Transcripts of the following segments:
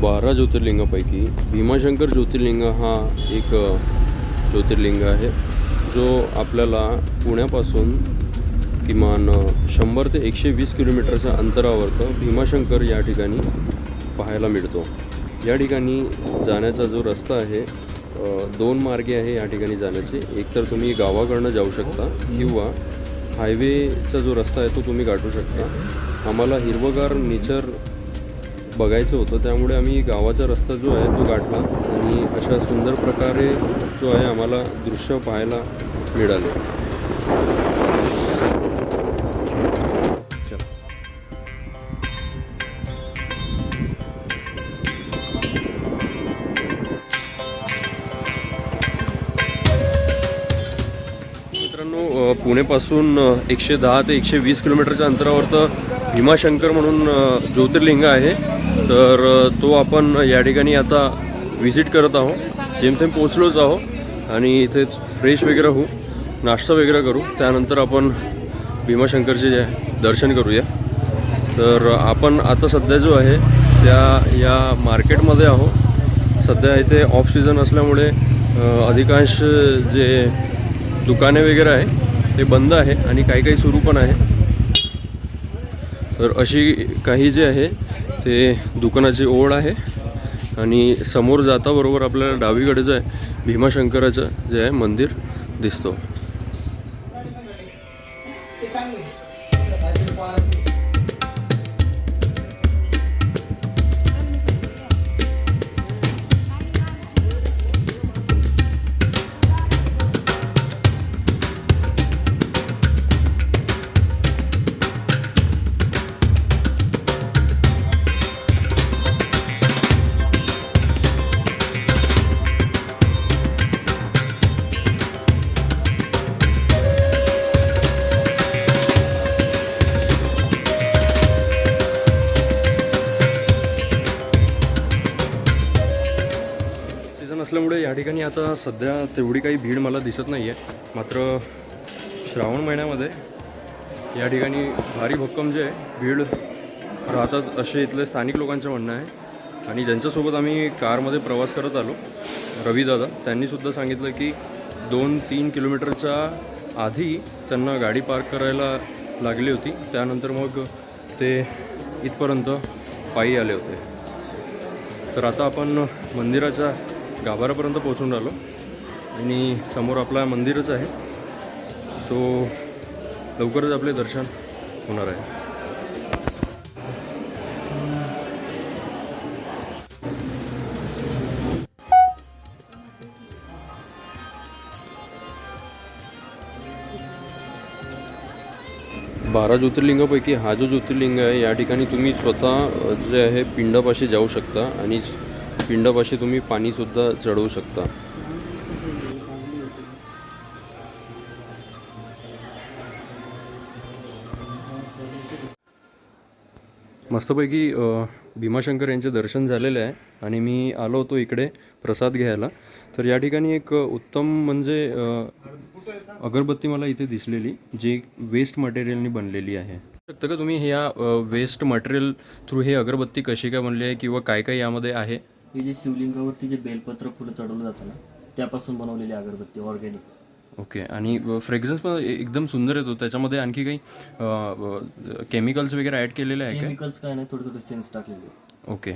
12 ज्योतिर्लिंगापैकी भीमाशंकर ज्योतिर्लिंग हा एक ज्योतिर्लिंग आहे, जो आपल्याला पुण्यापासून किमान 100 ते 120 किलोमीटरच्या अंतरावर भीमाशंकर या ठिकाणी पाहायला मिळतो। या ठिकाणी जाण्याचा जो रस्ता आहे दोन मार्गे आहे या ठिकाणी जाण्याचे। एक तर तुम्ही गावाकडनं जाऊ शकता किंवा हायवेचा जो रस्ता आहे तो तुम्ही गाठू शकता। आम्हाला हिरवगार नेचर बघायचं होतं, त्यामुळे आम्ही गावाचा रस्ता जो आहे तो गाठला आणि अशा सुंदर प्रकारे जो आहे आम्हाला दृश्य पाहायला मिळाले। मित्रांनो, पुणेपासून 110 ते 120 किलोमीटरच्या अंतरावर तर भीमाशंकर म्हणून ज्योतिर्लिंग आहे। तर तो आपण या ठिकाणी आता व्हिजिट करत आहोत। जेमतेम पोचलोच आहोत आणि इथे फ्रेश वगैरे होऊ, नाश्ता वगैरे करू, त्यानंतर आपण भीमाशंकरचे जे दर्शन करूया। तर आपण आता सध्या जो आहे त्या या मार्केटमध्ये आहोत। सध्या इथे ऑफ सीझन असल्यामुळे अधिकांश जे दुकाने वगैरे आहे ते बंद आहे आणि काही सुरू पण आहे। तर अशी काही जे आहे ते दुकानाची ओळ आहे आणि समोर जाता बरोबर आपल्याला डावीकडे जे आहे भीमाशंकराचं जे आहे मंदिर दिसतो। असल्यामुळे या ठिकाणी आता सध्या तेवढी काही भीड मला दिसत नाही आहे। मात्र श्रावण महिन्यामध्ये या ठिकाणी भारी भक्कम जे आहे भीड राहतात असे इथले स्थानिक लोकांचं म्हणणं आहे। आणि ज्यांच्यासोबत आम्ही कारमध्ये प्रवास करत आलो, रविदादा, त्यांनीसुद्धा सांगितलं की 2-3 किलोमीटरच्या आधी त्यांना गाडी पार्क करायला लागली होती, त्यानंतर मग ते इथपर्यंत पायी आले होते। तर आता आपण मंदिराच्या गाभाऱ्यापर्यंत पोहोचून राहिलो आणि समोर आपला मंदिरच आहे, तो लवकरच आपले दर्शन होणार आहे। बारा ज्योतिर्लिंगापैकी हा जो ज्योतिर्लिंग आहे या ठिकाणी तुम्ही स्वतः जे आहे पिंडापाशी जाऊ शकता आणि पिंडापाशी तुम्ही पाणीसुद्धा चढवू शकता। मस्तपैकी भीमाशंकर यांचे दर्शन झालेले आहे आणि मी आलो होतो इकडे प्रसाद घ्यायला। तर या ठिकाणी एक उत्तम म्हणजे अगरबत्ती मला इथे दिसलेली, जी वेस्ट मटेरियलनी बनलेली आहे। शकता का तुम्ही ह्या वेस्ट मटेरियल थ्रू हे अगरबत्ती कशी काय बनली आहे किंवा काय काय यामध्ये आहे? हे जे शिवलिंगावरती जे बेलपत्र फुलं चढवलं जातं ना, त्यापासून बनवलेली अगरबत्ती ऑर्गॅनिक। ओके। आणि फ्रेग्रन्स पण एकदम सुंदर येतो। त्याच्यामध्ये आणखी काही केमिकल्स वगैरे ॲड केलेले आहे का? केमिकल्स काय नाही, थोडे थोडे सेन्स टाकलेले। ओके।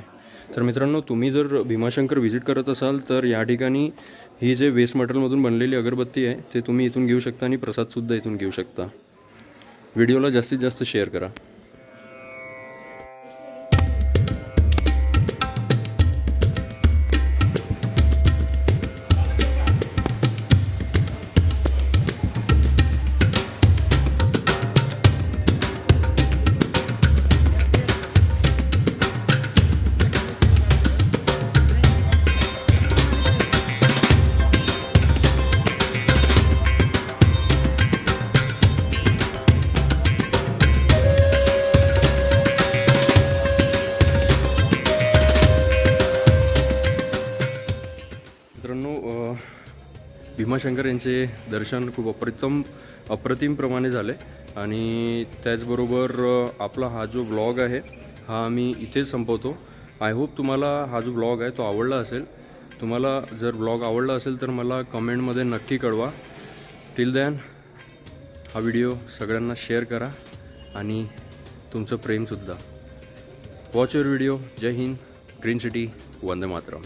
तर मित्रांनो, तुम्ही जर भीमाशंकर व्हिजिट करत असाल तर या ठिकाणी ही जे वेस्ट मटेरियलमधून बनलेली अगरबत्ती आहे ते तुम्ही इथून घेऊ शकता आणि प्रसादसुद्धा इथून घेऊ शकता। व्हिडिओला जास्तीत जास्त शेअर करा। भीमाशंकर यांचे दर्शन खूप अप्रतिम प्रमाणे झाले आणि त्याचबरोबर आपला हा जो व्लॉग आहे हा आम्ही इथेच संपवतो। आय होप तुम्हाला हा जो ब्लॉग आहे तो आवडला असेल. तुम्हाला जर ब्लॉग आवडला असेल तर मला कमेंटमध्ये नक्की कळवा. टिल दॅन हा व्हिडिओ सगळ्यांना शेअर करा आणि तुमचं प्रेमसुद्धा. Watch your video. जय हिंद. Green city. वंदे मातरम.